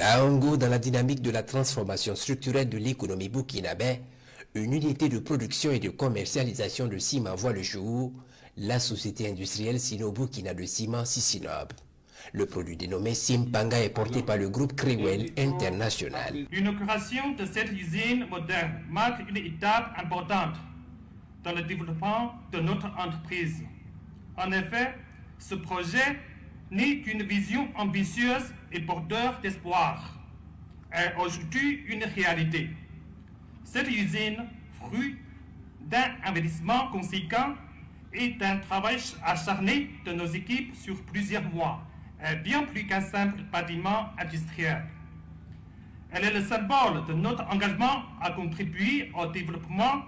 À Ongo, dans la dynamique de la transformation structurelle de l'économie burkinabé, une unité de production et de commercialisation de ciment voit le jour, la société industrielle Sino-Burkina de ciment Sisinob. Le produit dénommé Simpanga est porté par le groupe Crewell International. L'inauguration de cette usine moderne marque une étape importante dans le développement de notre entreprise. En effet, ce projet n'est qu'une vision ambitieuse et porteur d'espoir, est aujourd'hui une réalité. Cette usine, fruit d'un investissement conséquent et d'un travail acharné de nos équipes sur plusieurs mois, est bien plus qu'un simple bâtiment industriel. Elle est le symbole de notre engagement à contribuer au développement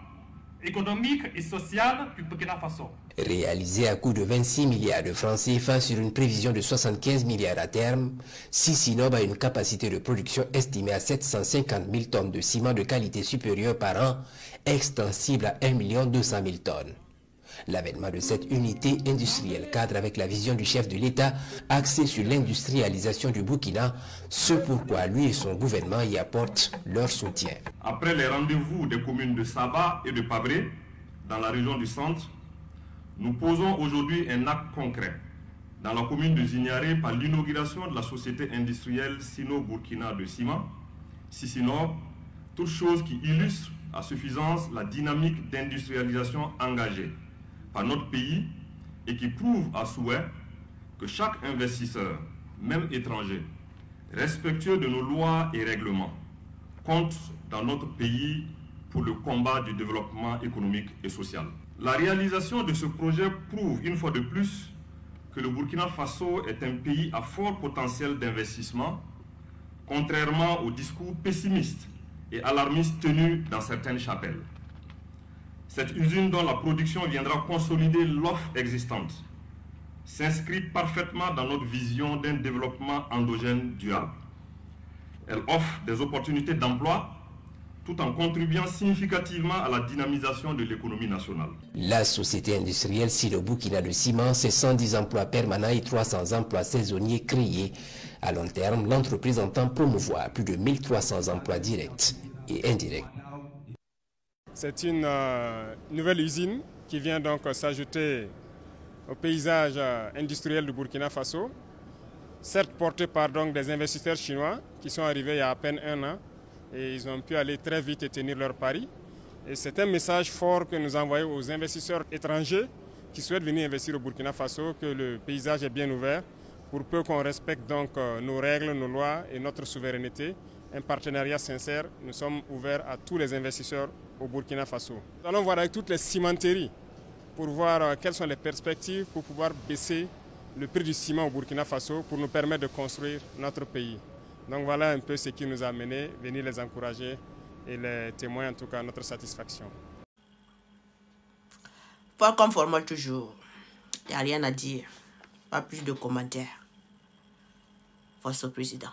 économique et social du Burkina Faso. Réalisé à coût de 26 milliards de francs CFA sur une prévision de 75 milliards à terme, Sisinob a une capacité de production estimée à 750 000 tonnes de ciment de qualité supérieure par an, extensible à 1 200 000 tonnes. L'avènement de cette unité industrielle cadre avec la vision du chef de l'État axée sur l'industrialisation du Burkina, ce pourquoi lui et son gouvernement y apportent leur soutien. Après les rendez-vous des communes de Saba et de Pabré, dans la région du centre, nous posons aujourd'hui un acte concret dans la commune de Zignaré par l'inauguration de la société industrielle Sino-Burkina de ciment, Sisinob, toute chose qui illustre à suffisance la dynamique d'industrialisation engagée par notre pays et qui prouve à souhait que chaque investisseur, même étranger, respectueux de nos lois et règlements, compte dans notre pays pour le combat du développement économique et social. La réalisation de ce projet prouve une fois de plus que le Burkina Faso est un pays à fort potentiel d'investissement, contrairement aux discours pessimistes et alarmistes tenus dans certaines chapelles. Cette usine dont la production viendra consolider l'offre existante s'inscrit parfaitement dans notre vision d'un développement endogène durable. Elle offre des opportunités d'emploi tout en contribuant significativement à la dynamisation de l'économie nationale. La société industrielle Sino-Burkina de ciment, c'est 110 emplois permanents et 300 emplois saisonniers créés. À long terme, l'entreprise entend promouvoir plus de 1300 emplois directs et indirects. C'est une nouvelle usine qui vient donc s'ajouter au paysage industriel du Burkina Faso, certes portée par donc des investisseurs chinois qui sont arrivés il y a à peine un an et ils ont pu aller très vite et tenir leur pari. Et c'est un message fort que nous envoyons aux investisseurs étrangers qui souhaitent venir investir au Burkina Faso, que le paysage est bien ouvert pour peu qu'on respecte donc nos règles, nos lois et notre souveraineté. Un partenariat sincère, nous sommes ouverts à tous les investisseurs au Burkina Faso. Nous allons voir avec toutes les cimenteries pour voir quelles sont les perspectives pour pouvoir baisser le prix du ciment au Burkina Faso pour nous permettre de construire notre pays. Donc voilà un peu ce qui nous a amené, venir les encourager et les témoins en tout cas à notre satisfaction. Fort comme formol toujours, il n'y a rien à dire, pas plus de commentaires. Face au président.